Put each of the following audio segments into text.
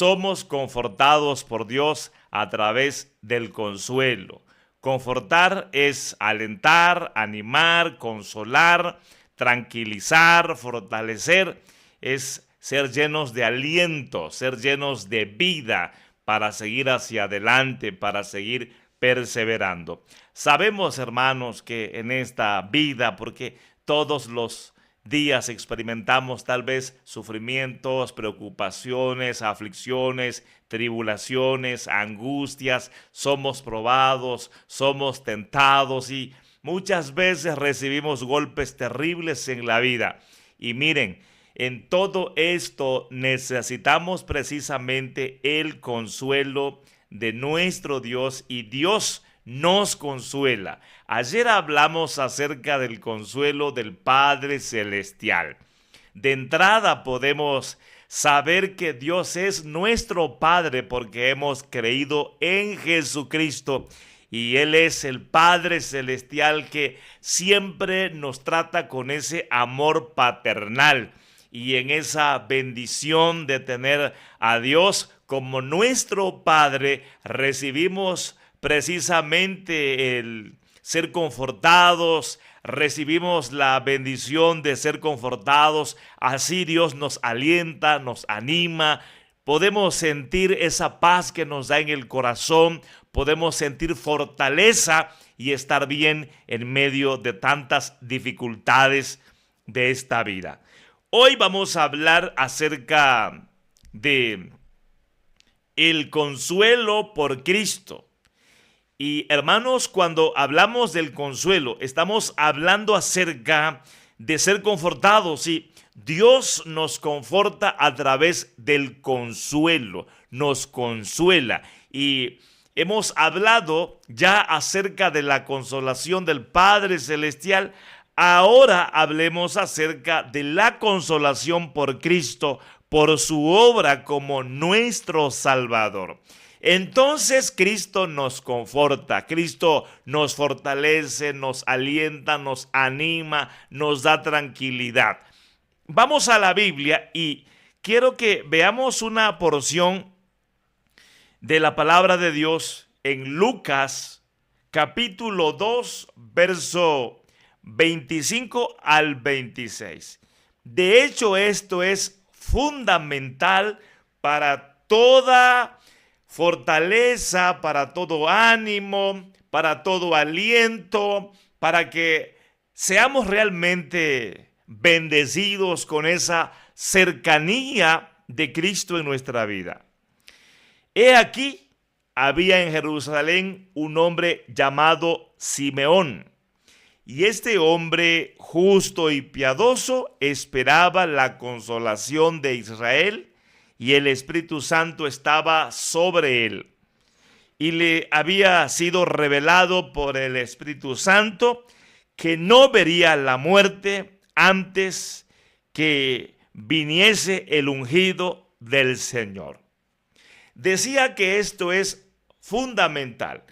somos confortados por Dios a través del consuelo. Confortar es alentar, animar, consolar, tranquilizar, fortalecer. Es ser llenos de aliento, ser llenos de vida para seguir hacia adelante, para seguir perseverando. Sabemos, hermanos, que en esta vida, porque todos los días experimentamos tal vez sufrimientos, preocupaciones, aflicciones, tribulaciones, angustias, somos probados, somos tentados y muchas veces recibimos golpes terribles en la vida. Y miren, en todo esto necesitamos precisamente el consuelo de nuestro Dios, y Dios nos consuela. Ayer hablamos acerca del consuelo del Padre Celestial. De entrada podemos saber que Dios es nuestro Padre porque hemos creído en Jesucristo, y Él es el Padre Celestial que siempre nos trata con ese amor paternal. Y en esa bendición de tener a Dios como nuestro Padre, recibimos precisamente el ser confortados, recibimos la bendición de ser confortados. Así Dios nos alienta, nos anima. Podemos sentir esa paz que nos da en el corazón, podemos sentir fortaleza y estar bien en medio de tantas dificultades de esta vida. Hoy vamos a hablar acerca de el consuelo por Cristo. Y hermanos, cuando hablamos del consuelo, estamos hablando acerca de ser confortados. Y Dios nos conforta a través del consuelo, nos consuela. Y hemos hablado ya acerca de la consolación del Padre Celestial. Ahora hablemos acerca de la consolación por Cristo, por su obra como nuestro Salvador. Entonces Cristo nos conforta, Cristo nos fortalece, nos alienta, nos anima, nos da tranquilidad. Vamos a la Biblia y quiero que veamos una porción de la palabra de Dios en Lucas capítulo 2, verso 25 al 26. De hecho, esto es fundamental para toda fortaleza, para todo ánimo, para todo aliento, para que seamos realmente bendecidos con esa cercanía de Cristo en nuestra vida. He aquí, había en Jerusalén un hombre llamado Simeón. Y este hombre justo y piadoso esperaba la consolación de Israel, y el Espíritu Santo estaba sobre él. Y le había sido revelado por el Espíritu Santo que no vería la muerte antes que viniese el ungido del Señor. Decía que esto es fundamental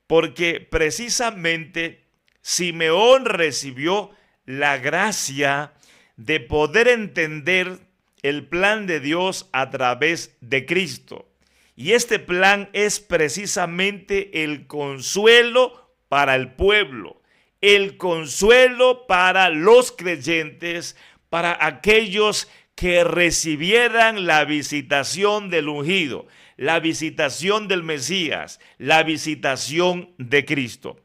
porque precisamente Simeón recibió la gracia de poder entender el plan de Dios a través de Cristo. Y este plan es precisamente el consuelo para el pueblo, el consuelo para los creyentes, para aquellos que recibieran la visitación del ungido, la visitación del Mesías, la visitación de Cristo.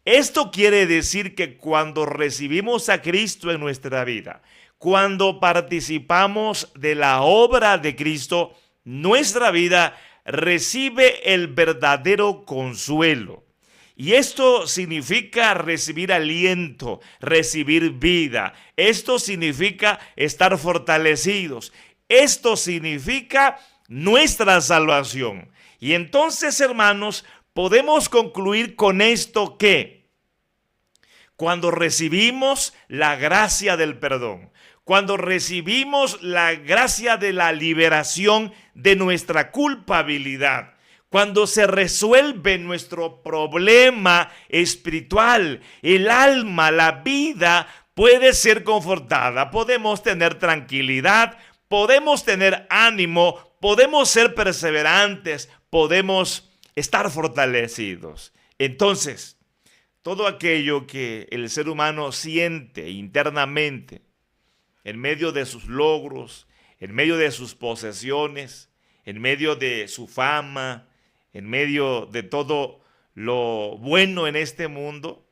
Esto quiere decir que cuando recibimos a Cristo en nuestra vida, cuando participamos de la obra de Cristo, nuestra vida recibe el verdadero consuelo. Y esto significa recibir aliento, recibir vida. Esto significa estar fortalecidos. Esto significa nuestra salvación. Y entonces, hermanos, podemos concluir con esto que cuando recibimos la gracia del perdón, cuando recibimos la gracia de la liberación de nuestra culpabilidad, cuando se resuelve nuestro problema espiritual, el alma, la vida puede ser confortada, podemos tener tranquilidad, podemos tener ánimo, podemos ser perseverantes, podemos estar fortalecidos. Entonces, todo aquello que el ser humano siente internamente, en medio de sus logros, en medio de sus posesiones, en medio de su fama, en medio de todo lo bueno en este mundo,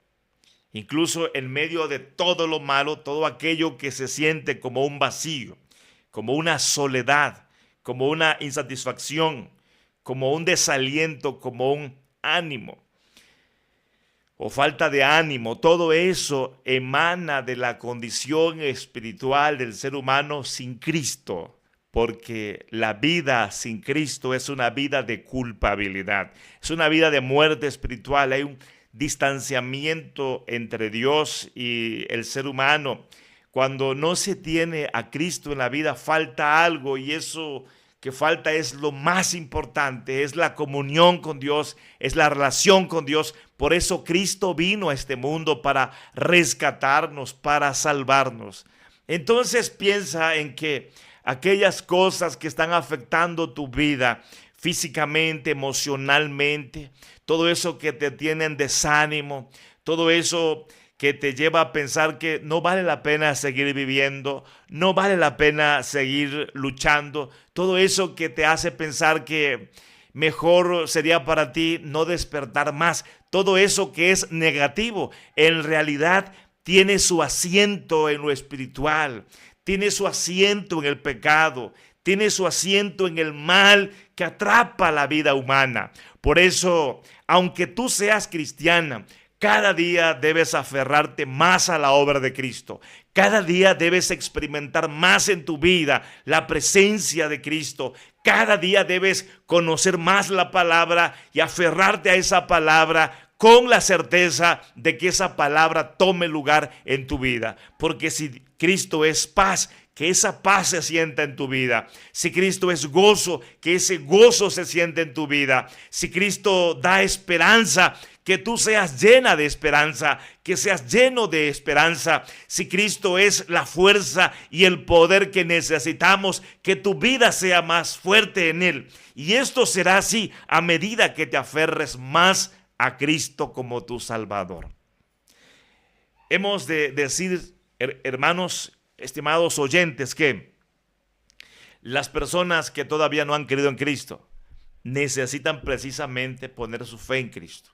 incluso en medio de todo lo malo, todo aquello que se siente como un vacío, como una soledad, como una insatisfacción, como un desaliento, como un ánimo o falta de ánimo, todo eso emana de la condición espiritual del ser humano sin Cristo, porque la vida sin Cristo es una vida de culpabilidad, es una vida de muerte espiritual. Hay un distanciamiento entre Dios y el ser humano. Cuando no se tiene a Cristo en la vida, falta algo, y eso que falta es lo más importante, es la comunión con Dios, es la relación con Dios. Por eso Cristo vino a este mundo, para rescatarnos, para salvarnos. Entonces piensa en que aquellas cosas que están afectando tu vida físicamente, emocionalmente, todo eso que te tiene en desánimo, todo eso que te lleva a pensar que no vale la pena seguir viviendo, no vale la pena seguir luchando, todo eso que te hace pensar que mejor sería para ti no despertar más, todo eso que es negativo, en realidad tiene su asiento en lo espiritual, tiene su asiento en el pecado, tiene su asiento en el mal que atrapa la vida humana. Por eso, aunque tú seas cristiana, cada día debes aferrarte más a la obra de Cristo. Cada día debes experimentar más en tu vida la presencia de Cristo. Cada día debes conocer más la palabra y aferrarte a esa palabra con la certeza de que esa palabra tome lugar en tu vida. Porque si Cristo es paz, que esa paz se sienta en tu vida. Si Cristo es gozo, que ese gozo se sienta en tu vida. Si Cristo da esperanza, que tú seas llena de esperanza, que seas lleno de esperanza. Si Cristo es la fuerza y el poder que necesitamos, que tu vida sea más fuerte en Él. Y esto será así a medida que te aferres más a Cristo como tu Salvador. Hemos de decir, hermanos, estimados oyentes, que las personas que todavía no han creído en Cristo necesitan precisamente poner su fe en Cristo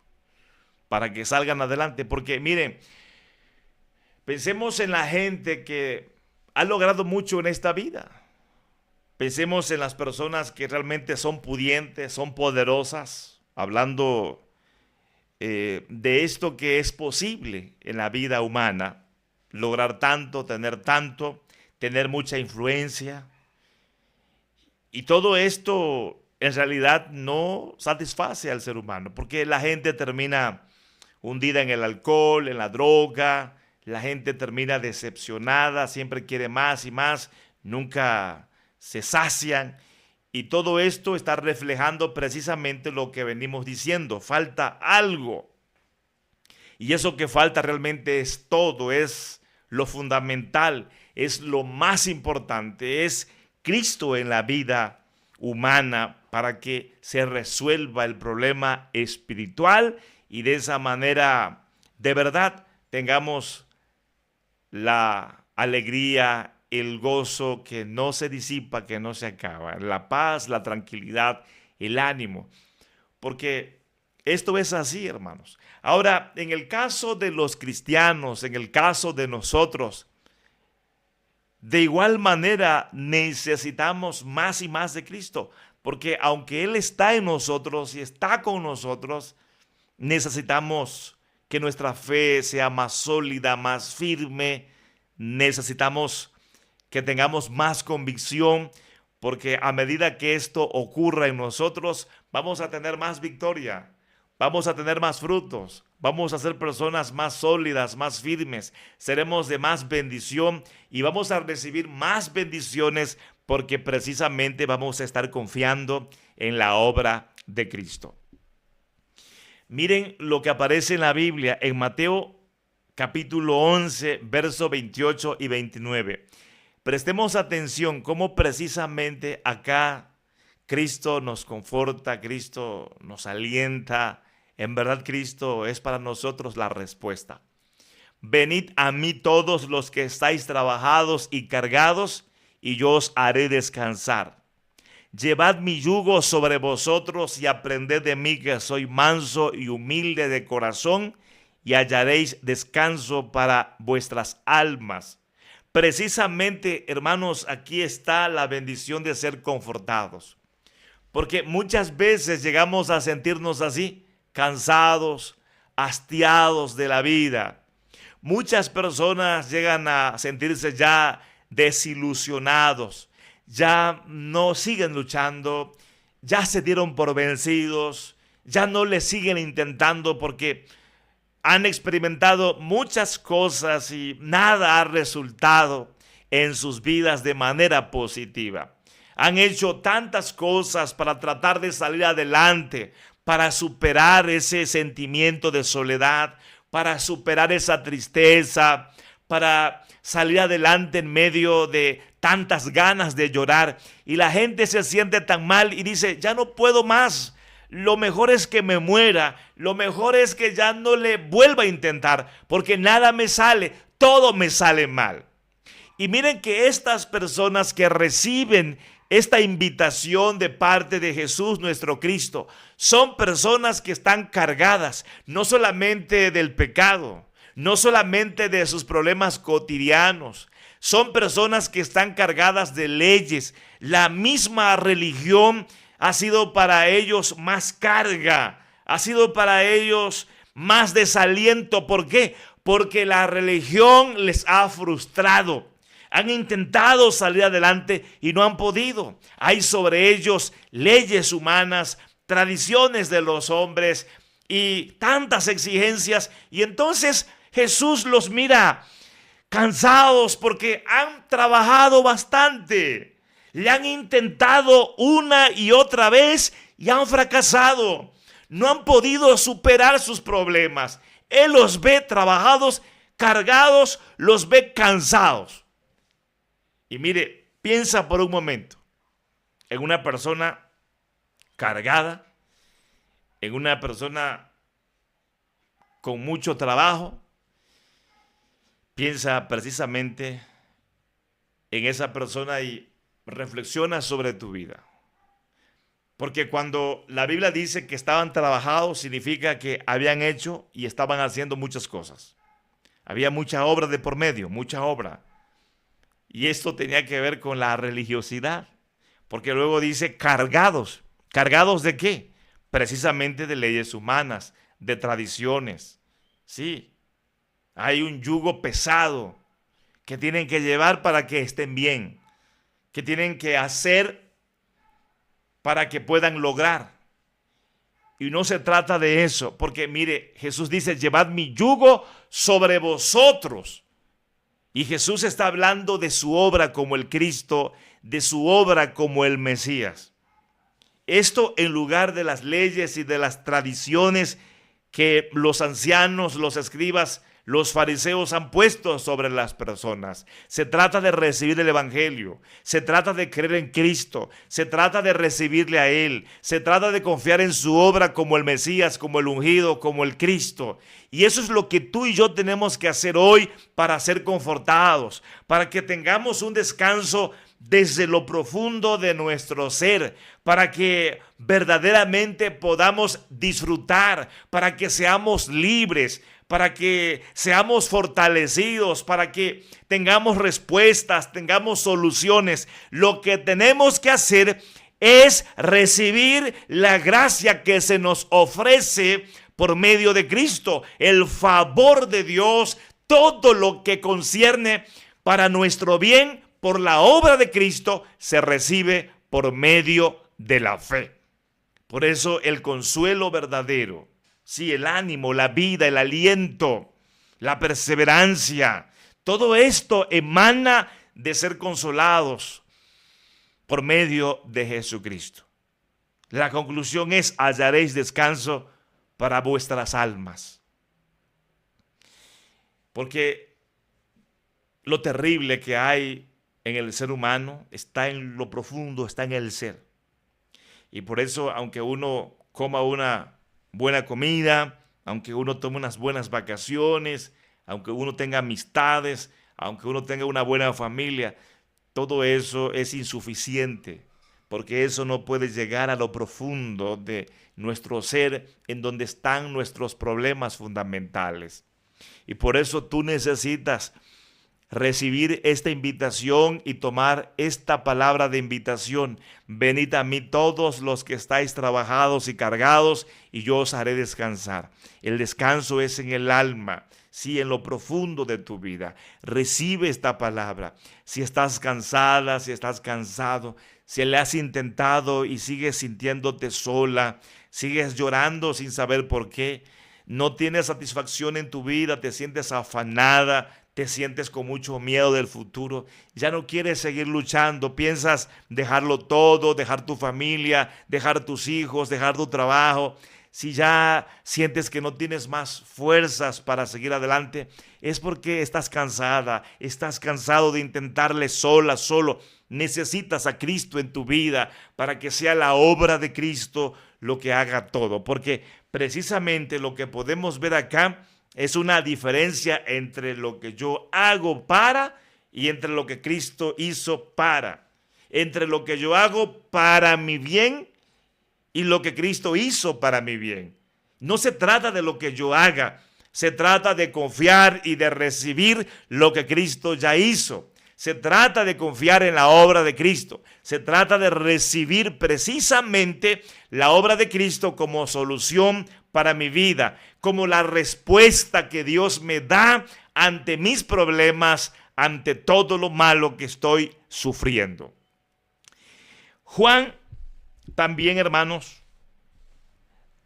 para que salgan adelante. Porque miren, pensemos en la gente que ha logrado mucho en esta vida. Pensemos en las personas que realmente son pudientes, son poderosas, hablando de esto que es posible en la vida humana, lograr tanto, tener mucha influencia. Y todo esto en realidad no satisface al ser humano, porque la gente termina hundida en el alcohol, en la droga, la gente termina decepcionada, siempre quiere más y más, nunca se sacian. Y todo esto está reflejando precisamente lo que venimos diciendo, falta algo. Y eso que falta realmente es todo, es lo fundamental, es lo más importante, es Cristo en la vida humana para que se resuelva el problema espiritual y de esa manera de verdad tengamos la alegría, el gozo que no se disipa, que no se acaba, la paz, la tranquilidad, el ánimo, porque esto es así, hermanos. Ahora, en el caso de los cristianos, en el caso de nosotros, de igual manera necesitamos más y más de Cristo, porque aunque Él está en nosotros y está con nosotros, necesitamos que nuestra fe sea más sólida, más firme, necesitamos que tengamos más convicción, porque a medida que esto ocurra en nosotros, vamos a tener más victoria, vamos a tener más frutos, vamos a ser personas más sólidas, más firmes, seremos de más bendición y vamos a recibir más bendiciones porque precisamente vamos a estar confiando en la obra de Cristo. Miren lo que aparece en la Biblia en Mateo capítulo 11, versos 28 y 29. Prestemos atención cómo precisamente acá Cristo nos conforta, Cristo nos alienta. En verdad, Cristo es para nosotros la respuesta. Venid a mí todos los que estáis trabajados y cargados, y yo os haré descansar. Llevad mi yugo sobre vosotros y aprended de mí, que soy manso y humilde de corazón, y hallaréis descanso para vuestras almas. Precisamente, hermanos, aquí está la bendición de ser confortados. Porque muchas veces llegamos a sentirnos así, cansados, hastiados de la vida. Muchas personas llegan a sentirse ya desilusionados, ya no siguen luchando, ya se dieron por vencidos, ya no le siguen intentando porque han experimentado muchas cosas y nada ha resultado en sus vidas de manera positiva. Han hecho tantas cosas para tratar de salir adelante, para superar ese sentimiento de soledad, para superar esa tristeza, para salir adelante en medio de tantas ganas de llorar. Y la gente se siente tan mal y dice, ya no puedo más. Lo mejor es que me muera. Lo mejor es que ya no le vuelva a intentar, porque nada me sale, todo me sale mal. Y miren que estas personas que reciben esta invitación de parte de Jesús nuestro Cristo son personas que están cargadas no solamente del pecado, no solamente de sus problemas cotidianos, son personas que están cargadas de leyes. La misma religión ha sido para ellos más carga, ha sido para ellos más desaliento. ¿Por qué? Porque la religión les ha frustrado. Han intentado salir adelante y no han podido. Hay sobre ellos leyes humanas, tradiciones de los hombres y tantas exigencias. Y entonces Jesús los mira cansados porque han trabajado bastante. Le han intentado una y otra vez y han fracasado. No han podido superar sus problemas. Él los ve trabajados, cargados, los ve cansados. Y mire, piensa por un momento en una persona cargada, en una persona con mucho trabajo. Piensa precisamente en esa persona y reflexiona sobre tu vida. Porque cuando la Biblia dice que estaban trabajados, significa que habían hecho y estaban haciendo muchas cosas. Había mucha obra de por medio, mucha obra. Y esto tenía que ver con la religiosidad, porque luego dice cargados. ¿Cargados de qué? Precisamente de leyes humanas, de tradiciones. Sí, hay un yugo pesado que tienen que llevar para que estén bien, que tienen que hacer para que puedan lograr. Y no se trata de eso, porque mire, Jesús dice, llevad mi yugo sobre vosotros. Y Jesús está hablando de su obra como el Cristo, de su obra como el Mesías. Esto en lugar de las leyes y de las tradiciones que los ancianos, los escribas, los fariseos han puesto sobre las personas. Se trata de recibir el Evangelio, se trata de creer en Cristo, se trata de recibirle a Él, se trata de confiar en su obra como el Mesías, como el ungido, como el Cristo. Y eso es lo que tú y yo tenemos que hacer hoy para ser confortados, para que tengamos un descanso desde lo profundo de nuestro ser, para que verdaderamente podamos disfrutar, para que seamos libres, para que seamos fortalecidos, para que tengamos respuestas, tengamos soluciones. Lo que tenemos que hacer es recibir la gracia que se nos ofrece por medio de Cristo, el favor de Dios, todo lo que concierne para nuestro bien por la obra de Cristo se recibe por medio de la fe. Por eso el consuelo verdadero, sí, el ánimo, la vida, el aliento, la perseverancia, todo esto emana de ser consolados por medio de Jesucristo. La conclusión es: hallaréis descanso para vuestras almas. Porque lo terrible que hay en el ser humano está en lo profundo, está en el ser. Y por eso, aunque uno coma una buena comida, aunque uno tome unas buenas vacaciones, aunque uno tenga amistades, aunque uno tenga una buena familia, todo eso es insuficiente, porque eso no puede llegar a lo profundo de nuestro ser, en donde están nuestros problemas fundamentales. Y por eso tú necesitas recibir esta invitación y tomar esta palabra de invitación. Venid a mí todos los que estáis trabajados y cargados, y yo os haré descansar. El descanso es en el alma, sí, en lo profundo de tu vida. Recibe esta palabra. Si estás cansada, si estás cansado, si le has intentado y sigues sintiéndote sola, sigues llorando sin saber por qué, no tienes satisfacción en tu vida, te sientes afanada, te sientes con mucho miedo del futuro, ya no quieres seguir luchando, piensas dejarlo todo, dejar tu familia, dejar tus hijos, dejar tu trabajo. Si ya sientes que no tienes más fuerzas para seguir adelante, es porque estás cansada, estás cansado de intentarle sola, solo. Necesitas a Cristo en tu vida para que sea la obra de Cristo lo que haga todo, porque precisamente lo que podemos ver acá es una diferencia entre lo que yo hago para y entre lo que Cristo hizo para. Entre lo que yo hago para mi bien y lo que Cristo hizo para mi bien. No se trata de lo que yo haga, se trata de confiar y de recibir lo que Cristo ya hizo. Se trata de confiar en la obra de Cristo. Se trata de recibir precisamente la obra de Cristo como solución para mi vida, como la respuesta que Dios me da ante mis problemas, ante todo lo malo que estoy sufriendo. Juan también, hermanos,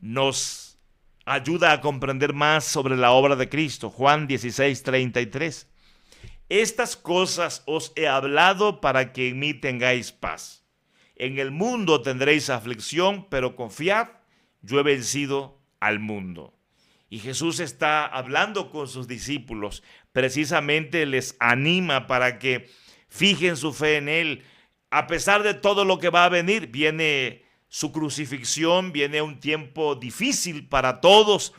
nos ayuda a comprender más sobre la obra de Cristo. Juan 16:33. Estas cosas os he hablado para que en mí tengáis paz. En el mundo tendréis aflicción, pero confiad, yo he vencido al mundo. Y Jesús está hablando con sus discípulos, precisamente les anima para que fijen su fe en Él. A pesar de todo lo que va a venir, viene su crucifixión, viene un tiempo difícil para todos,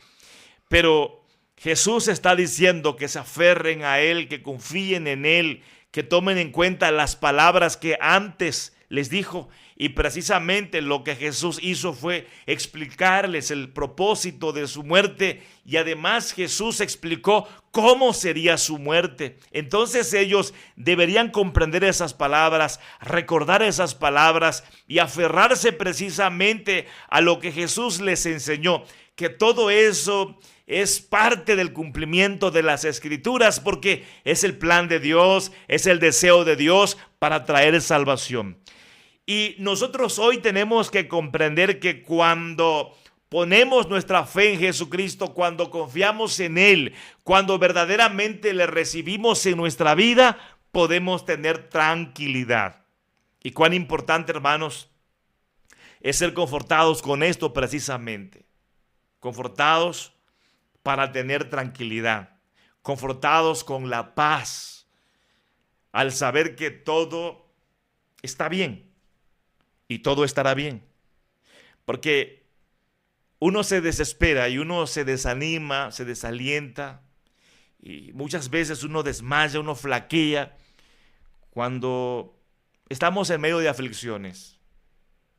pero Jesús está diciendo que se aferren a Él, que confíen en Él, que tomen en cuenta las palabras que antes les dijo. Y precisamente lo que Jesús hizo fue explicarles el propósito de su muerte, y además Jesús explicó cómo sería su muerte. Entonces ellos deberían comprender esas palabras, recordar esas palabras y aferrarse precisamente a lo que Jesús les enseñó, que todo eso es parte del cumplimiento de las Escrituras, porque es el plan de Dios, es el deseo de Dios para traer salvación. Y nosotros hoy tenemos que comprender que cuando ponemos nuestra fe en Jesucristo, cuando confiamos en Él, cuando verdaderamente le recibimos en nuestra vida, podemos tener tranquilidad. Y cuán importante, hermanos, es ser confortados con esto precisamente. Confortados para tener tranquilidad, confortados con la paz, al saber que todo está bien y todo estará bien. Porque uno se desespera y uno se desanima, se desalienta, y muchas veces uno desmaya, uno flaquea cuando estamos en medio de aflicciones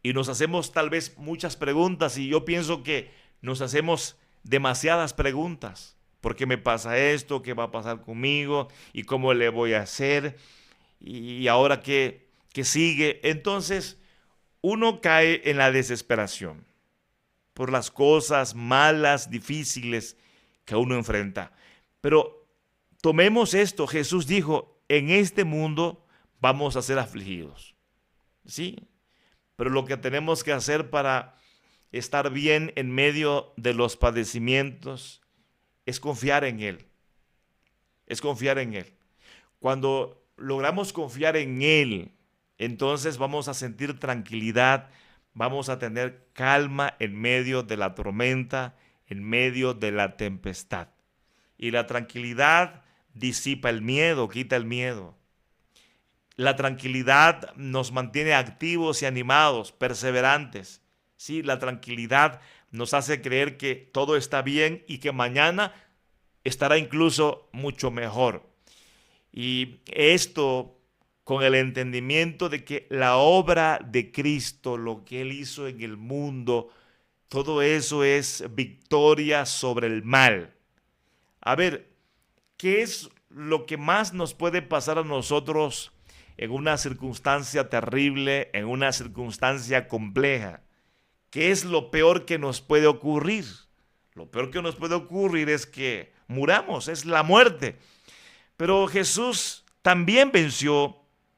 y nos hacemos tal vez muchas preguntas, y yo pienso que nos hacemos demasiadas preguntas. ¿Por qué me pasa esto? ¿Qué va a pasar conmigo? ¿Y cómo le voy a hacer? ¿Y ahora qué sigue? Entonces uno cae en la desesperación por las cosas malas, difíciles que uno enfrenta. Pero tomemos esto. Jesús dijo, en este mundo vamos a ser afligidos. ¿Sí? Pero lo que tenemos que hacer para estar bien en medio de los padecimientos es confiar en Él. Es confiar en Él. Cuando logramos confiar en Él, entonces vamos a sentir tranquilidad, vamos a tener calma en medio de la tormenta, en medio de la tempestad. Y la tranquilidad disipa el miedo, quita el miedo. La tranquilidad nos mantiene activos y animados, perseverantes. Sí, la tranquilidad nos hace creer que todo está bien y que mañana estará incluso mucho mejor. Y esto con el entendimiento de que la obra de Cristo, lo que Él hizo en el mundo, todo eso es victoria sobre el mal. A ver, ¿qué es lo que más nos puede pasar a nosotros en una circunstancia terrible, en una circunstancia compleja? ¿Qué es lo peor que nos puede ocurrir? Lo peor que nos puede ocurrir es que muramos, es la muerte. Pero Jesús también venció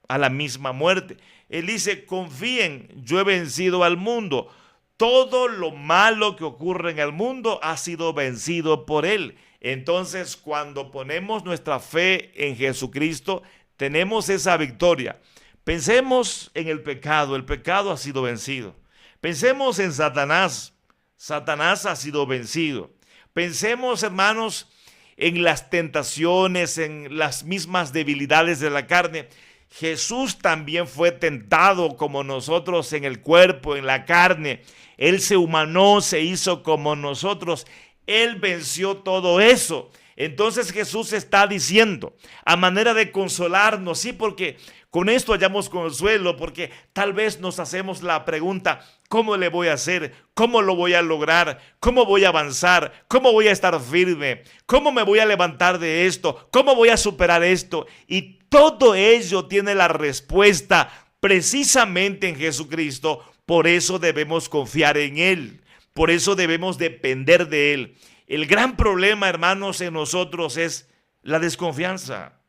a la misma muerte. Él dice, confíen, yo he vencido al mundo. Todo lo malo que ocurre en el mundo ha sido vencido por Él. Entonces, cuando ponemos nuestra fe en Jesucristo, tenemos esa victoria. Pensemos en el pecado ha sido vencido. Pensemos en Satanás, Satanás ha sido vencido. Pensemos, hermanos, en las tentaciones, en las mismas debilidades de la carne. Jesús también fue tentado como nosotros en el cuerpo, en la carne. Él se humanó, se hizo como nosotros. Él venció todo eso. Entonces Jesús está diciendo, a manera de consolarnos, sí, porque con esto hallamos consuelo, porque tal vez nos hacemos la pregunta, ¿cómo le voy a hacer? ¿Cómo lo voy a lograr? ¿Cómo voy a avanzar? ¿Cómo voy a estar firme? ¿Cómo me voy a levantar de esto? ¿Cómo voy a superar esto? Y todo ello tiene la respuesta precisamente en Jesucristo. Por eso debemos confiar en Él. Por eso debemos depender de Él. El gran problema, hermanos, en nosotros es la desconfianza,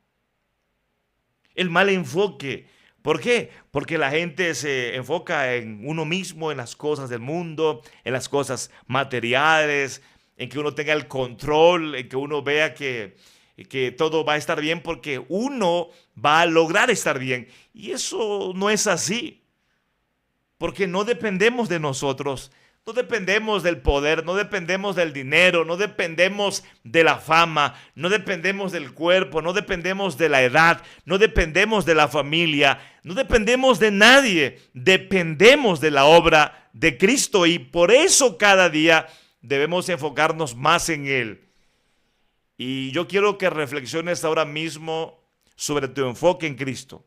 el mal enfoque. ¿Por qué? Porque la gente se enfoca en uno mismo, en las cosas del mundo, en las cosas materiales, en que uno tenga el control, en que uno vea que todo va a estar bien porque uno va a lograr estar bien. Y eso no es así, porque no dependemos de nosotros. No dependemos del poder, no dependemos del dinero, no dependemos de la fama, no dependemos del cuerpo, no dependemos de la edad, no dependemos de la familia, no dependemos de nadie, dependemos de la obra de Cristo y por eso cada día debemos enfocarnos más en Él. Y yo quiero que reflexiones ahora mismo sobre tu enfoque en Cristo.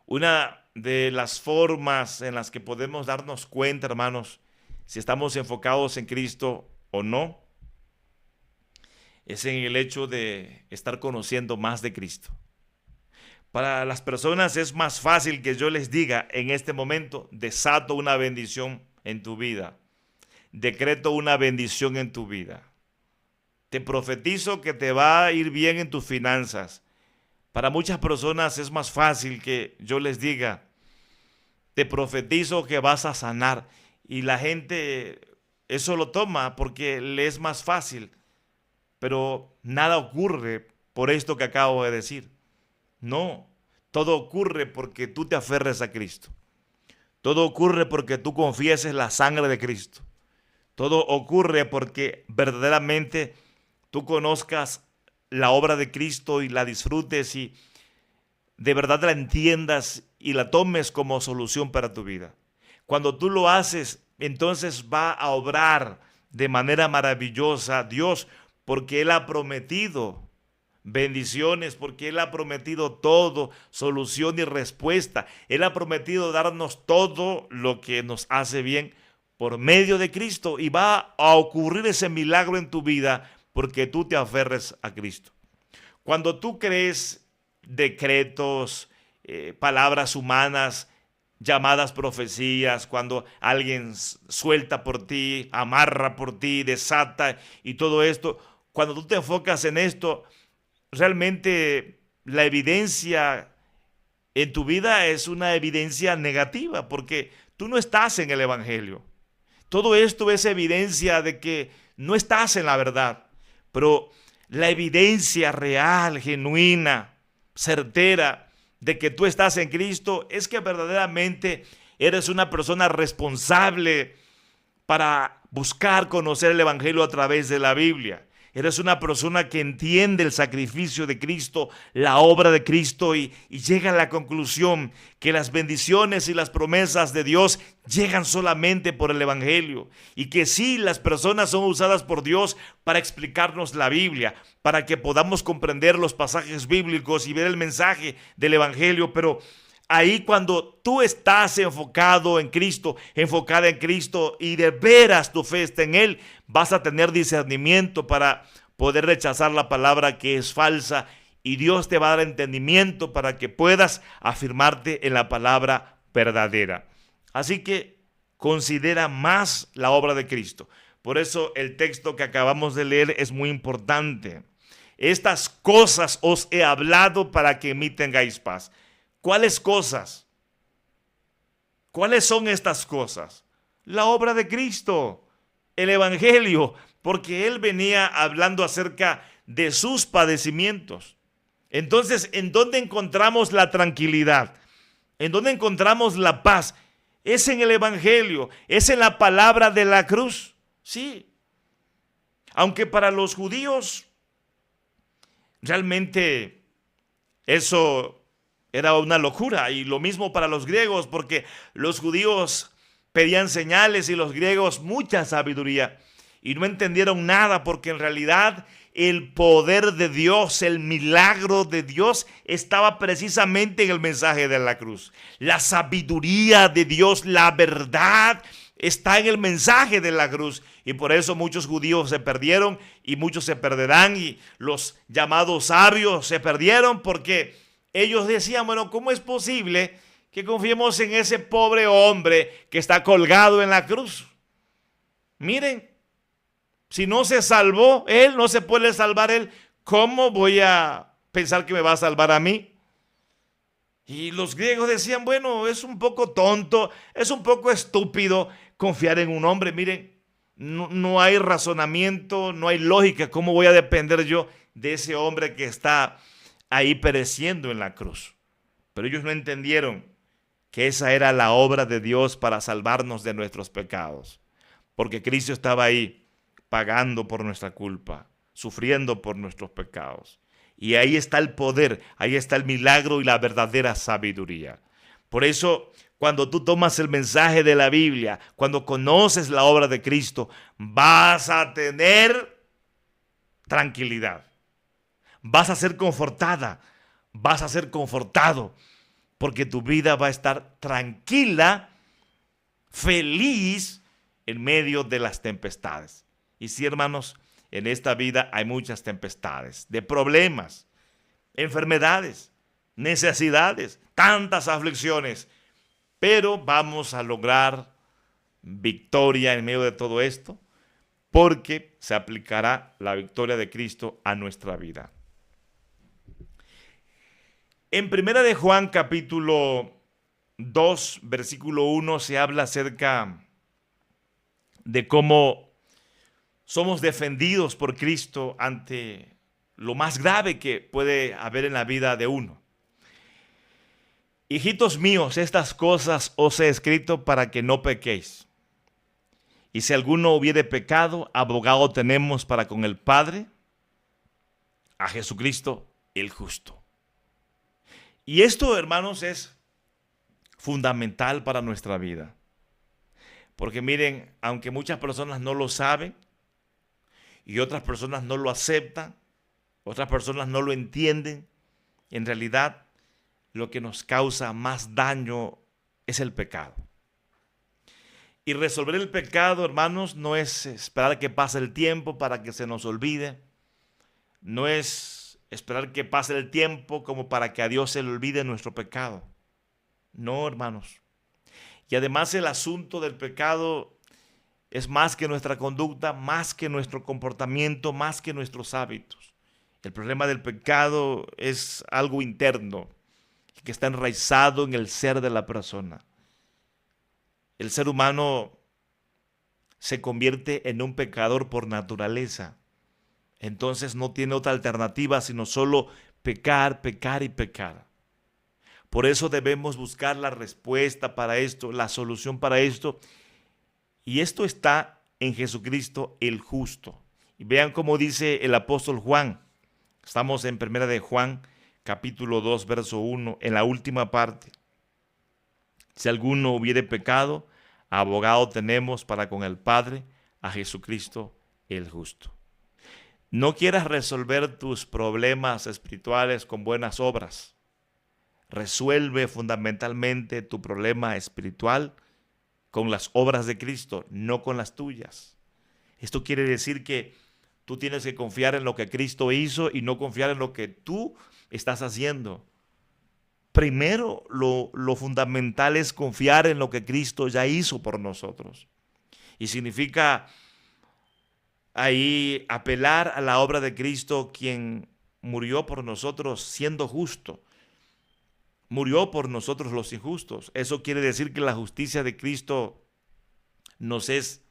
Una de las formas en las que podemos darnos cuenta, hermanos, si estamos enfocados en Cristo o no, es en el hecho de estar conociendo más de Cristo. Para las personas es más fácil que yo les diga en este momento, desato una bendición en tu vida, decreto una bendición en tu vida, te profetizo que te va a ir bien en tus finanzas. Para muchas personas es más fácil que yo les diga, te profetizo que vas a sanar. Y la gente eso lo toma porque le es más fácil. Pero nada ocurre por esto que acabo de decir. No, todo ocurre porque tú te aferres a Cristo. Todo ocurre porque tú confieses la sangre de Cristo. Todo ocurre porque verdaderamente tú conozcas la obra de Cristo y la disfrutes y de verdad la entiendas y la tomes como solución para tu vida. Cuando tú lo haces, entonces va a obrar de manera maravillosa Dios, porque Él ha prometido bendiciones, porque Él ha prometido todo, solución y respuesta. Él ha prometido darnos todo lo que nos hace bien por medio de Cristo y va a ocurrir ese milagro en tu vida porque tú te aferres a Cristo. Cuando tú crees decretos, palabras humanas, llamadas profecías, cuando alguien suelta por ti, amarra por ti, desata y todo esto, cuando tú te enfocas en esto, realmente la evidencia en tu vida es una evidencia negativa porque tú no estás en el Evangelio. Todo esto es evidencia de que no estás en la verdad, pero la evidencia real, genuina, certera de que tú estás en Cristo es que verdaderamente eres una persona responsable para buscar conocer el Evangelio a través de la Biblia. Eres una persona que entiende el sacrificio de Cristo, la obra de Cristo y llega a la conclusión que las bendiciones y las promesas de Dios llegan solamente por el Evangelio y que sí, las personas son usadas por Dios para explicarnos la Biblia, para que podamos comprender los pasajes bíblicos y ver el mensaje del Evangelio, pero ahí cuando tú estás enfocado en Cristo, enfocada en Cristo y de veras tu fe está en Él, vas a tener discernimiento para poder rechazar la palabra que es falsa y Dios te va a dar entendimiento para que puedas afirmarte en la palabra verdadera. Así que considera más la obra de Cristo. Por eso el texto que acabamos de leer es muy importante. Estas cosas os he hablado para que en mí tengáis paz. ¿Cuáles cosas? ¿Cuáles son estas cosas? La obra de Cristo, el Evangelio, porque Él venía hablando acerca de sus padecimientos. Entonces, ¿en dónde encontramos la tranquilidad? ¿En dónde encontramos la paz? Es en el Evangelio, es en la palabra de la cruz. Sí. Aunque para los judíos realmente eso era una locura, y lo mismo para los griegos, porque los judíos pedían señales y los griegos mucha sabiduría y no entendieron nada, porque en realidad el poder de Dios, el milagro de Dios estaba precisamente en el mensaje de la cruz. La sabiduría de Dios, la verdad está en el mensaje de la cruz, y por eso muchos judíos se perdieron y muchos se perderán, y los llamados sabios se perdieron porque ellos decían, bueno, ¿cómo es posible que confiemos en ese pobre hombre que está colgado en la cruz? Miren, si no se salvó él, no se puede salvar él, ¿cómo voy a pensar que me va a salvar a mí? Y los griegos decían, bueno, es un poco tonto, es un poco estúpido confiar en un hombre. Miren, no hay razonamiento, no hay lógica. ¿Cómo voy a depender yo de ese hombre que está ahí pereciendo en la cruz? Pero ellos no entendieron que esa era la obra de Dios para salvarnos de nuestros pecados, porque Cristo estaba ahí pagando por nuestra culpa, sufriendo por nuestros pecados. Y ahí está el poder, ahí está el milagro y la verdadera sabiduría. Por eso, cuando tú tomas el mensaje de la Biblia, cuando conoces la obra de Cristo, vas a tener tranquilidad. Vas a ser confortada, vas a ser confortado, porque tu vida va a estar tranquila, feliz en medio de las tempestades. Y sí, hermanos, en esta vida hay muchas tempestades, de problemas, enfermedades, necesidades, tantas aflicciones, pero vamos a lograr victoria en medio de todo esto, porque se aplicará la victoria de Cristo a nuestra vida. En Primera de Juan, capítulo 2, versículo 1, se habla acerca de cómo somos defendidos por Cristo ante lo más grave que puede haber en la vida de uno. Hijitos míos, estas cosas os he escrito para que no pequéis. Y si alguno hubiere pecado, abogado tenemos para con el Padre, a Jesucristo el justo. Y esto, hermanos, es fundamental para nuestra vida. Porque miren, aunque muchas personas no lo saben y otras personas no lo aceptan, otras personas no lo entienden, en realidad lo que nos causa más daño es el pecado. Y resolver el pecado, hermanos, no es esperar que pase el tiempo para que se nos olvide. No es esperar que pase el tiempo como para que a Dios se le olvide nuestro pecado. No, hermanos. Y además el asunto del pecado es más que nuestra conducta, más que nuestro comportamiento, más que nuestros hábitos. El problema del pecado es algo interno que está enraizado en el ser de la persona. El ser humano se convierte en un pecador por naturaleza. Entonces no tiene otra alternativa sino solo pecar, pecar y pecar. Por eso debemos buscar la respuesta para esto, la solución para esto. Y esto está en Jesucristo el justo. Y vean cómo dice el apóstol Juan. Estamos en primera de Juan, capítulo 2, verso 1, en la última parte. Si alguno hubiere pecado, abogado tenemos para con el Padre, a Jesucristo el justo. No quieras resolver tus problemas espirituales con buenas obras. Resuelve fundamentalmente tu problema espiritual con las obras de Cristo, no con las tuyas. Esto quiere decir que tú tienes que confiar en lo que Cristo hizo y no confiar en lo que tú estás haciendo. Primero, lo fundamental es confiar en lo que Cristo ya hizo por nosotros. Y significa ahí apelar a la obra de Cristo, quien murió por nosotros siendo justo. Murió por nosotros los injustos. Eso quiere decir que la justicia de Cristo nos es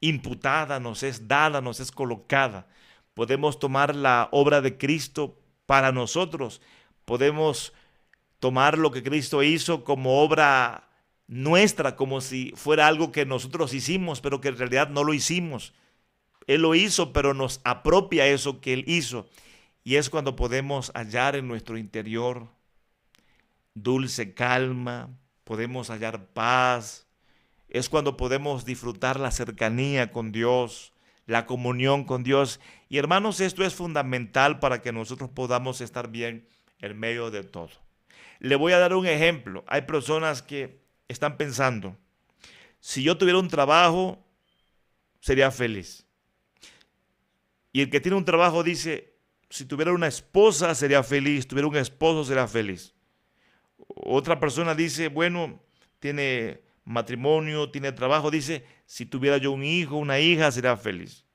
imputada, nos es dada, nos es colocada. Podemos tomar la obra de Cristo para nosotros. Podemos tomar lo que Cristo hizo como obra nuestra, como si fuera algo que nosotros hicimos, pero que en realidad no lo hicimos. Él lo hizo, pero nos apropia eso que Él hizo. Y es cuando podemos hallar en nuestro interior dulce calma, podemos hallar paz. Es cuando podemos disfrutar la cercanía con Dios, la comunión con Dios. Y hermanos, esto es fundamental para que nosotros podamos estar bien en medio de todo. Le voy a dar un ejemplo. Hay personas que están pensando, si yo tuviera un trabajo, sería feliz. Y el que tiene un trabajo dice, si tuviera una esposa, sería feliz. Si tuviera un esposo, sería feliz. Otra persona dice, bueno, tiene matrimonio, tiene trabajo, dice, si tuviera yo un hijo, una hija, sería feliz.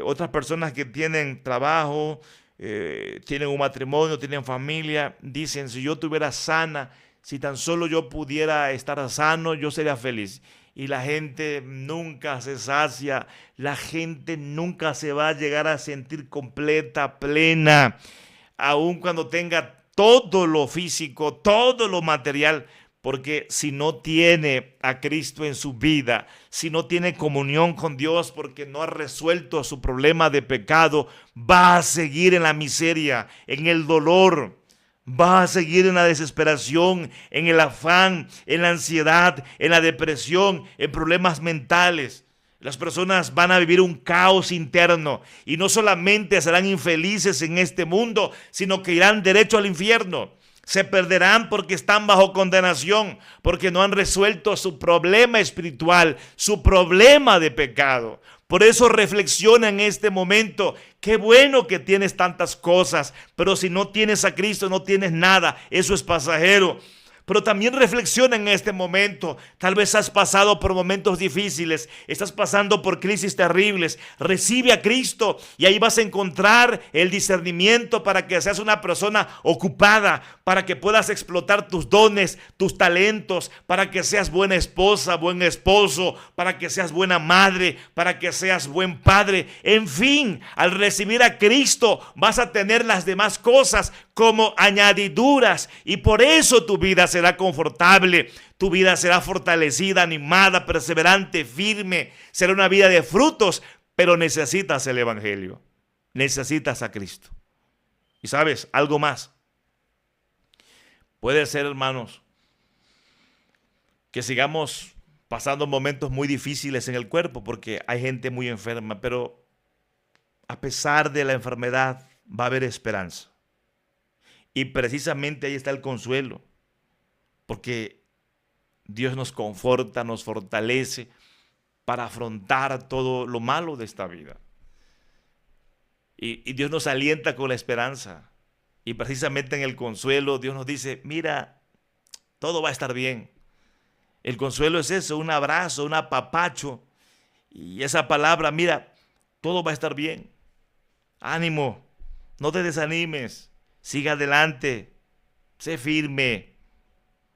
Otras personas que tienen trabajo, tienen un matrimonio, tienen familia, dicen, si yo tuviera sana, si tan solo yo pudiera estar sano, yo sería feliz. Y la gente nunca se sacia, la gente nunca se va a llegar a sentir completa, plena, aun cuando tenga todo lo físico, todo lo material, porque si no tiene a Cristo en su vida, si no tiene comunión con Dios, porque no ha resuelto su problema de pecado, va a seguir en la miseria, en el dolor, va a seguir en la desesperación, en el afán, en la ansiedad, en la depresión, en problemas mentales. Las personas van a vivir un caos interno y no solamente serán infelices en este mundo, sino que irán derecho al infierno. Se perderán porque están bajo condenación, porque no han resuelto su problema espiritual, su problema de pecado. Por eso reflexiona en este momento. Qué bueno que tienes tantas cosas, pero si no tienes a Cristo no tienes nada. Eso es pasajero. Pero también reflexiona en este momento. Tal vez has pasado por momentos difíciles, estás pasando por crisis terribles. Recibe a Cristo y ahí vas a encontrar el discernimiento para que seas una persona ocupada, para que puedas explotar tus dones, tus talentos, para que seas buena esposa, buen esposo, para que seas buena madre, para que seas buen padre. En fin, al recibir a Cristo vas a tener las demás cosas como añadiduras y por eso tu vida será confortable, tu vida será fortalecida, animada, perseverante, firme, será una vida de frutos, pero necesitas el Evangelio, necesitas a Cristo. Y sabes, algo más, puede ser, hermanos, que sigamos pasando momentos muy difíciles en el cuerpo porque hay gente muy enferma, pero a pesar de la enfermedad va a haber esperanza. Y precisamente ahí está el consuelo, porque Dios nos conforta, nos fortalece para afrontar todo lo malo de esta vida. Y Dios nos alienta con la esperanza. Y precisamente en el consuelo Dios nos dice, mira, todo va a estar bien. El consuelo es eso, un abrazo, un apapacho. Y esa palabra, mira, todo va a estar bien. Ánimo, no te desanimes. Siga adelante, sé firme.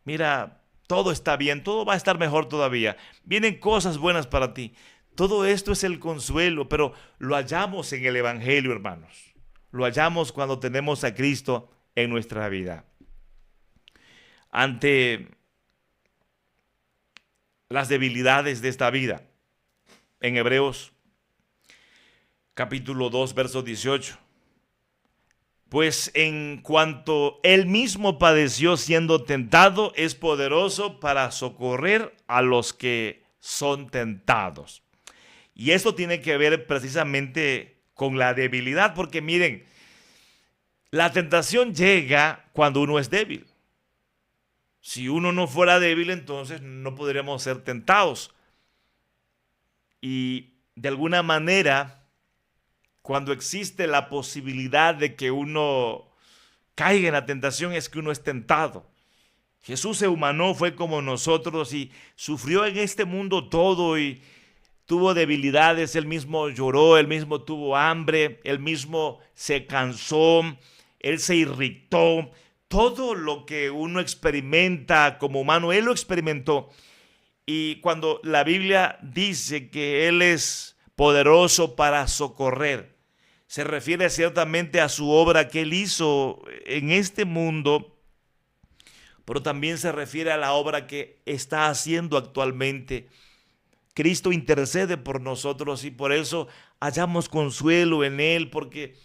Mira, todo está bien, todo va a estar mejor todavía. Vienen cosas buenas para ti. Todo esto es el consuelo, pero lo hallamos en el Evangelio, hermanos. Lo hallamos cuando tenemos a Cristo en nuestra vida. Ante las debilidades de esta vida, en Hebreos capítulo 2, verso 18. Pues en cuanto él mismo padeció siendo tentado, es poderoso para socorrer a los que son tentados. Y esto tiene que ver precisamente con la debilidad, porque miren, la tentación llega cuando uno es débil. Si uno no fuera débil, entonces no podríamos ser tentados. Y de alguna manera, cuando existe la posibilidad de que uno caiga en la tentación, es que uno es tentado. Jesús se humanó, fue como nosotros y sufrió en este mundo todo y tuvo debilidades. Él mismo lloró, él mismo tuvo hambre, él mismo se cansó, él se irritó. Todo lo que uno experimenta como humano, él lo experimentó. Y cuando la Biblia dice que él es poderoso para socorrer, se refiere ciertamente a su obra que él hizo en este mundo, pero también se refiere a la obra que está haciendo actualmente. Cristo intercede por nosotros y por eso hallamos consuelo en él, porque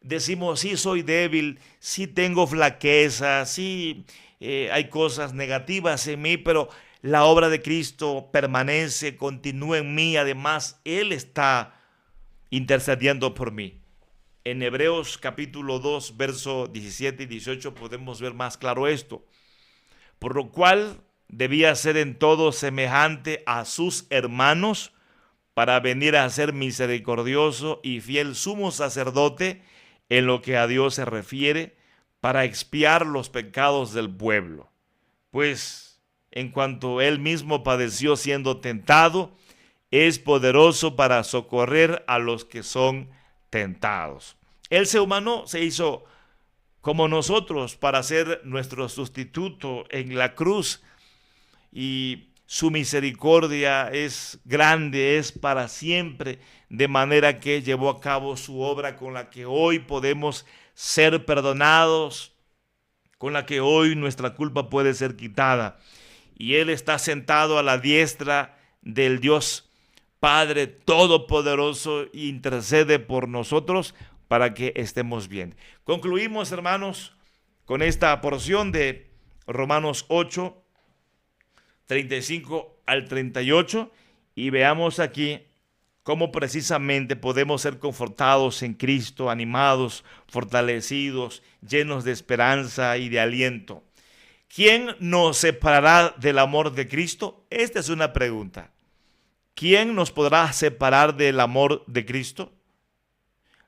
decimos, sí soy débil, sí tengo flaqueza, sí hay cosas negativas en mí, pero la obra de Cristo permanece, continúa en mí. Además, Él está intercediendo por mí. En Hebreos capítulo 2, verso 17 y 18 podemos ver más claro esto. Por lo cual debía ser en todo semejante a sus hermanos para venir a ser misericordioso y fiel sumo sacerdote en lo que a Dios se refiere, para expiar los pecados del pueblo. Pues en cuanto él mismo padeció siendo tentado, es poderoso para socorrer a los que son tentados. Él se humanó, se hizo como nosotros para ser nuestro sustituto en la cruz, y su misericordia es grande, es para siempre, de manera que llevó a cabo su obra con la que hoy podemos ser perdonados, con la que hoy nuestra culpa puede ser quitada. Y Él está sentado a la diestra del Dios Padre Todopoderoso e intercede por nosotros para que estemos bien. Concluimos, hermanos, con esta porción de Romanos 8, 35 al 38, y veamos aquí cómo precisamente podemos ser confortados en Cristo, animados, fortalecidos, llenos de esperanza y de aliento. ¿Quién nos separará del amor de Cristo? Esta es una pregunta. ¿Quién nos podrá separar del amor de Cristo?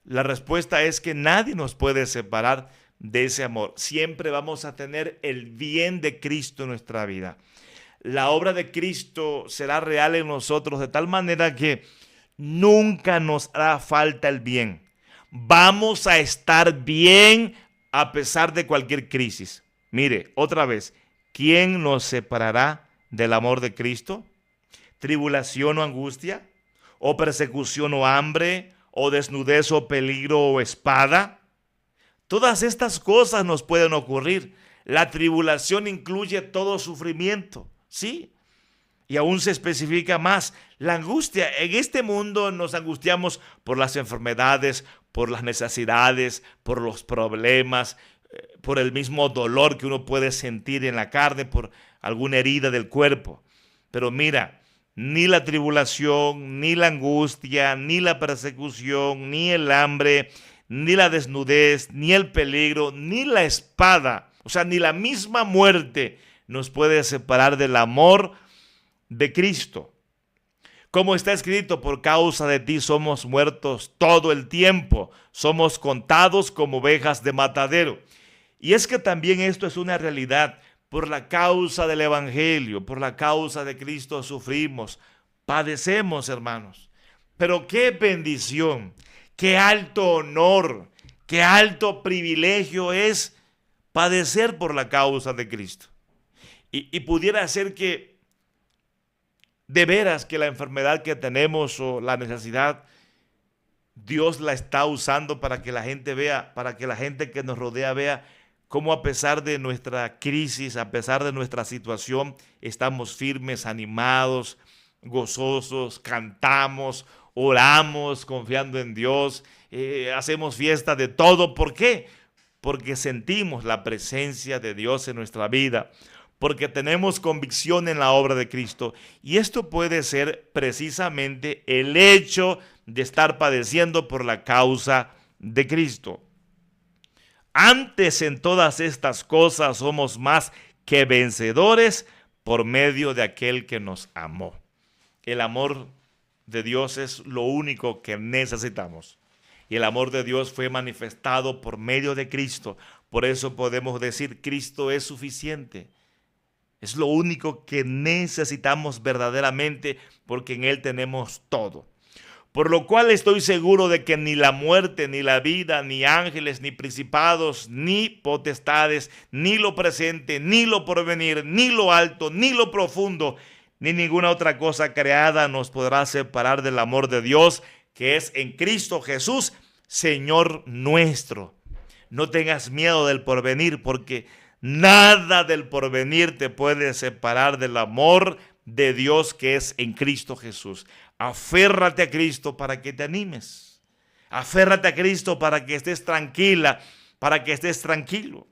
La respuesta es que nadie nos puede separar de ese amor. Siempre vamos a tener el bien de Cristo en nuestra vida. La obra de Cristo será real en nosotros de tal manera que nunca nos hará falta el bien. Vamos a estar bien a pesar de cualquier crisis. Mire, otra vez, ¿quién nos separará del amor de Cristo? ¿Tribulación o angustia? ¿O persecución o hambre? ¿O desnudez o peligro o espada? Todas estas cosas nos pueden ocurrir. La tribulación incluye todo sufrimiento, ¿sí? Y aún se especifica más, la angustia. En este mundo nos angustiamos por las enfermedades, por las necesidades, por los problemas, por el mismo dolor que uno puede sentir en la carne, por alguna herida del cuerpo. Pero mira, ni la tribulación, ni la angustia, ni la persecución, ni el hambre, ni la desnudez, ni el peligro, ni la espada, o sea, ni la misma muerte nos puede separar del amor de Cristo. Como está escrito, por causa de ti somos muertos todo el tiempo, somos contados como ovejas de matadero. Y es que también esto es una realidad. Por la causa del Evangelio, por la causa de Cristo sufrimos, padecemos, hermanos. Pero qué bendición, qué alto honor, qué alto privilegio es padecer por la causa de Cristo. Y pudiera ser que de veras que la enfermedad que tenemos o la necesidad, Dios la está usando para que la gente vea, para que la gente que nos rodea vea cómo a pesar de nuestra crisis, a pesar de nuestra situación, estamos firmes, animados, gozosos, cantamos, oramos confiando en Dios, hacemos fiesta de todo. ¿Por qué? Porque sentimos la presencia de Dios en nuestra vida, porque tenemos convicción en la obra de Cristo. Y esto puede ser precisamente el hecho de estar padeciendo por la causa de Cristo. Antes en todas estas cosas somos más que vencedores por medio de aquel que nos amó. El amor de Dios es lo único que necesitamos. Y el amor de Dios fue manifestado por medio de Cristo. Por eso podemos decir, Cristo es suficiente. Es lo único que necesitamos verdaderamente, porque en Él tenemos todo. Por lo cual estoy seguro de que ni la muerte, ni la vida, ni ángeles, ni principados, ni potestades, ni lo presente, ni lo porvenir, ni lo alto, ni lo profundo, ni ninguna otra cosa creada nos podrá separar del amor de Dios, que es en Cristo Jesús, Señor nuestro. No tengas miedo del porvenir, porque nada del porvenir te puede separar del amor de Dios que es en Cristo Jesús. Aférrate a Cristo para que te animes. Aférrate a Cristo para que estés tranquila, para que estés tranquilo.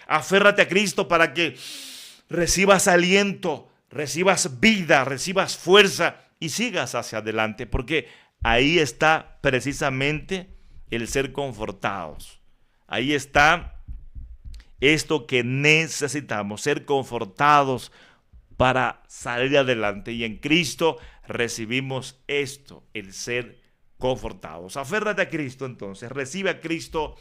Aférrate a Cristo para que recibas aliento, recibas vida, recibas fuerza y sigas hacia adelante, porque ahí está precisamente el ser confortados. Ahí está esto que necesitamos, ser confortados para salir adelante. Y en Cristo recibimos esto, el ser confortados. Aférrate a Cristo entonces, recibe a Cristo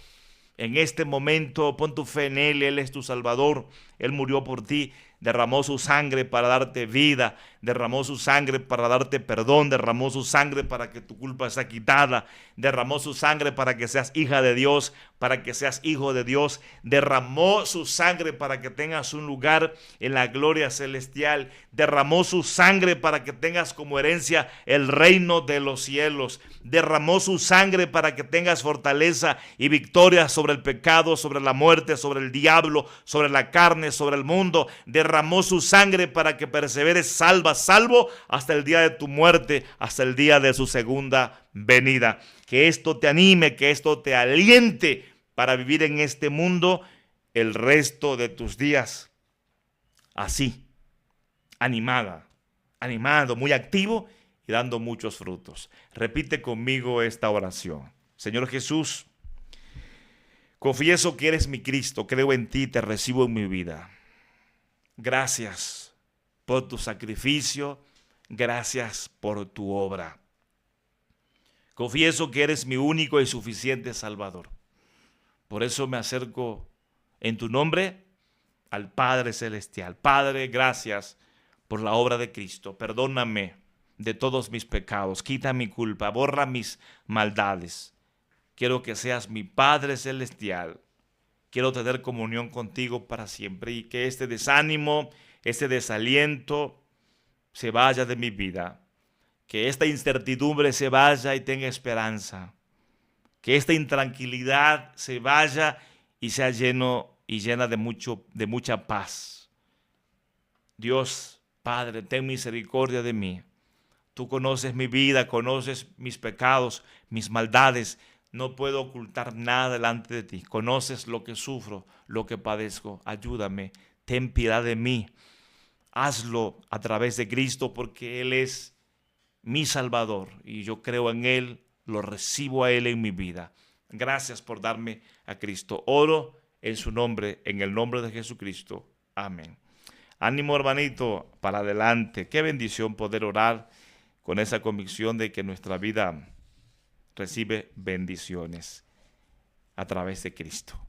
en este momento, pon tu fe en Él es tu Salvador, Él murió por ti, derramó su sangre para darte vida, derramó su sangre para darte perdón, derramó su sangre para que tu culpa sea quitada, derramó su sangre para que seas hija de Dios, para que seas hijo de Dios, derramó su sangre para que tengas un lugar en la gloria celestial, derramó su sangre para que tengas como herencia el reino de los cielos, derramó su sangre para que tengas fortaleza y victoria sobre el pecado, sobre la muerte, sobre el diablo, sobre la carne, sobre el mundo. Derramó su sangre para que perseveres salvo hasta el día de tu muerte, hasta el día de su segunda venida. Que esto te anime, que esto te aliente para vivir en este mundo el resto de tus días así, animado, muy activo y dando muchos frutos. Repite conmigo esta oración. Señor Jesús, confieso que eres mi Cristo, creo en ti, te recibo en mi vida. Gracias por tu sacrificio, gracias por tu obra. Confieso que eres mi único y suficiente Salvador. Por eso me acerco en tu nombre al Padre Celestial. Padre, gracias por la obra de Cristo. Perdóname de todos mis pecados, quita mi culpa, borra mis maldades. Quiero que seas mi Padre Celestial. Quiero tener comunión contigo para siempre y que este desánimo, este desaliento se vaya de mi vida. Que esta incertidumbre se vaya y tenga esperanza. Que esta intranquilidad se vaya y sea lleno y llena de mucha paz. Dios, Padre, ten misericordia de mí. Tú conoces mi vida, conoces mis pecados, mis maldades. No puedo ocultar nada delante de ti. Conoces lo que sufro, lo que padezco. Ayúdame, ten piedad de mí. Hazlo a través de Cristo porque Él es mi Salvador y yo creo en Él, lo recibo a Él en mi vida. Gracias por darme a Cristo. Oro en su nombre, en el nombre de Jesucristo. Amén. Ánimo, hermanito, para adelante. Qué bendición poder orar con esa convicción de que nuestra vida recibe bendiciones a través de Cristo.